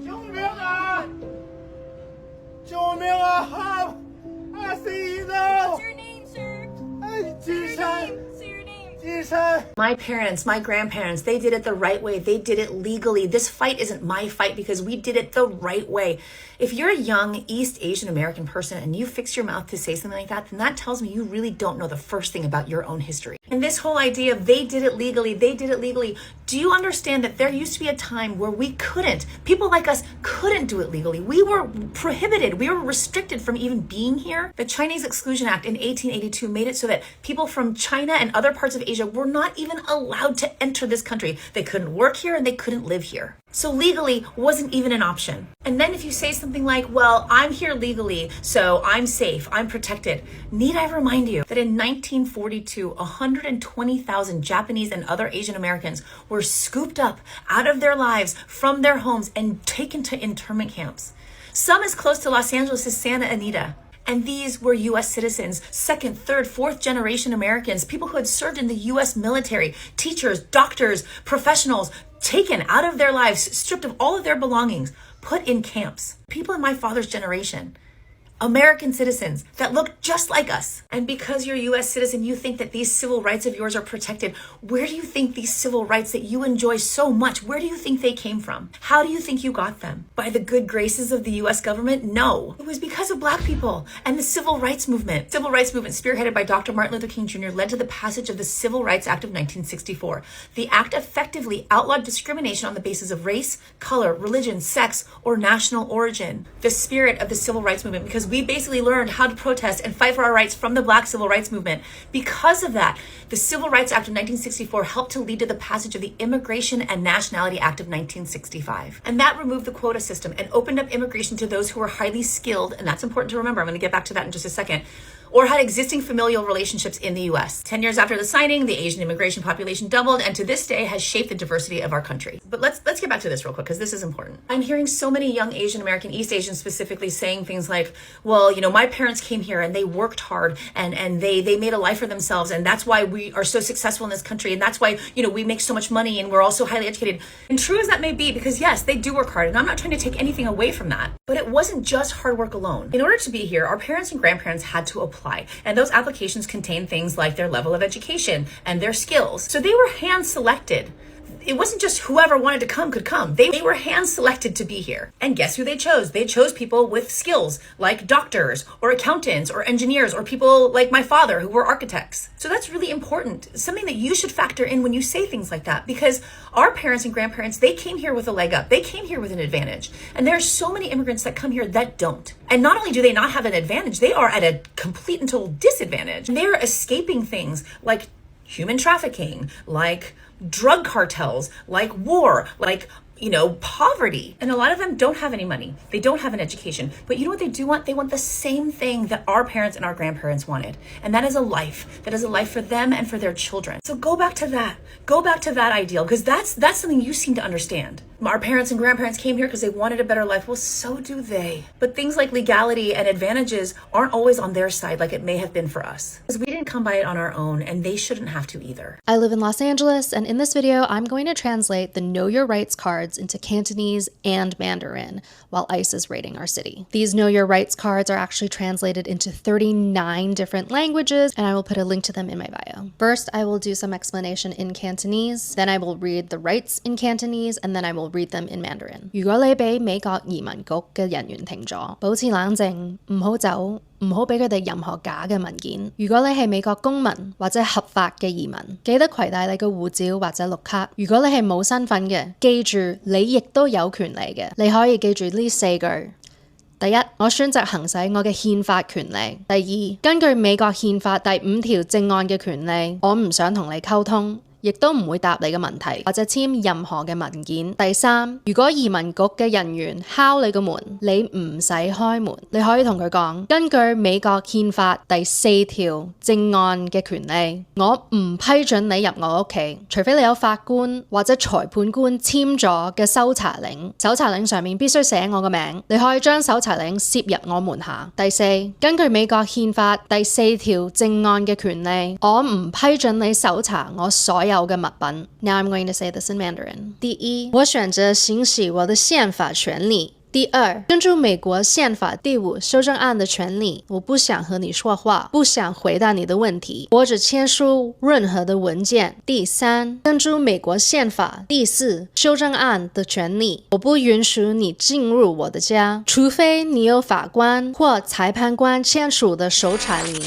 救命啊！救命啊！啊！What's your name, sir? 金山。 Say your name. My parents, my grandparents, they did it the right way. They did it legally. This fight isn't my fight because we did it the right way. If you're a young East Asian American person and you fix your mouth to say something like that, then that tells me you really don't know the first thing about your own history. And this whole idea of they did it legally, do you understand that there used to be a time where we couldn't, people like us couldn't do it legally. We were prohibited, we were restricted from even being here. The Chinese Exclusion Act in 1882 made it so that people from China and other parts of Asia were not even allowed to enter this country. They couldn't work here and they couldn't live here. So legally wasn't even an option. And then if you say something like, well, I'm here legally, so I'm safe, I'm protected. Need I remind you that in 1942, 120,000 Japanese and other Asian Americans were scooped up out of their lives from their homes and taken to internment camps. Some as close to Los Angeles as Santa Anita. And these were U.S. citizens, second, third, fourth generation Americans, people who had served in the U.S. military, teachers, doctors, professionals, taken out of their lives, stripped of all of their belongings, put in camps. People in my father's generation, American citizens that look just like us. And because you're a U.S. citizen, you think that these civil rights of yours are protected. Where do you think these civil rights that you enjoy so much, where do you think they came from? How do you think you got them? By the good graces of the U.S. government? No. It was because of Black people and the civil rights movement. Civil rights movement spearheaded by Dr. Martin Luther King Jr. led to the passage of the Civil Rights Act of 1964. The act effectively outlawed discrimination on the basis of race, color, religion, sex, or national origin. The spirit of the civil rights movement, because we basically learned how to protest and fight for our rights from the Black civil rights movement. Because of that, the Civil Rights Act of 1964 helped to lead to the passage of the Immigration and Nationality Act of 1965. And that removed the quota system and opened up immigration to those who were highly skilled, and that's important to remember, I'm going to get back to that in just a second, or had existing familial relationships in the U.S. 10 years after the signing, the Asian immigration population doubled and to this day has shaped the diversity of our country. But let's get back to this real quick because this is important. I'm hearing so many young Asian American, East Asians specifically, saying things like, well, you know, my parents came here and they worked hard and they made a life for themselves and that's why we are so successful in this country and that's why, you know, we make so much money and we're all so highly educated. And true as that may be, because yes, they do work hard and I'm not trying to take anything away from that, but it wasn't just hard work alone. In order to be here, our parents and grandparents had to apply. And those applications contain things like their level of education and their skills. So they were hand selected. It wasn't just whoever wanted to come could come. They were hand selected to be here. And guess who they chose? They chose people with skills like doctors or accountants or engineers or people like my father who were architects. So that's really important. Something that you should factor in when you say things like that, because our parents and grandparents, they came here with a leg up. They came here with an advantage. And there are so many immigrants that come here that don't. And not only do they not have an advantage, they are at a complete and total disadvantage. And they're escaping things like human trafficking, like drug cartels, like war, like, you know, poverty. And a lot of them don't have any money. They don't have an education. But you know what they do want? They want the same thing that our parents and our grandparents wanted. And that is a life. That is a life for them and for their children. So go back to that. Go back to that ideal, because that's something you seem to understand. Our parents and grandparents came here because they wanted a better life. Well, so do they. But things like legality and advantages aren't always on their side like it may have been for us. Because we didn't come by it on our own, and they shouldn't have to either. I live in Los Angeles, and in this video, I'm going to translate the Know Your Rights cards into Cantonese and Mandarin while ICE is raiding our city. These Know Your Rights cards are actually translated into 39 different languages, and I will put a link to them in my bio. First, I will do some explanation in Cantonese, then I will read the rights in Cantonese, and then I will read them in Mandarin. 如果你俾美國移民局嘅人員停咗，保持冷靜，唔好走，唔好俾佢哋任何假嘅文件。如果你係美國公民或者合法嘅移民，記得攜帶你嘅護照或者綠卡。如果你係冇身份嘅，記住你亦都有權利嘅。你可以記住呢4句。第一，我選擇行使我嘅憲法權利。第二，根據美國憲法第5條正案嘅權利，我唔想同你溝通。亦都唔會答你嘅問題或者簽任何嘅文件。第三，如果移民局嘅人員敲你個門，你唔使開門，你可以同佢講，根據美國憲法第4條正案嘅權利，我唔批准你入我屋企，除非你有法官或者裁判官簽咗嘅搜查令，搜查令上面必須寫我個名，你可以將搜查令攝入我門下。第四，根據美國憲法第4條正案嘅權利，我唔批准你搜查我所有料嘅物品。Now I'm going to say this in Mandarin. 第一，我选择行使我的宪法权利。第二，根据美国宪法第5修正案的权利，我不想和你说话，不想回答你的问题，我只签署任何的文件。第三，根据美国宪法第4修正案的权利，我不允许你进入我的家，除非你有法官或裁判官签署的搜查令。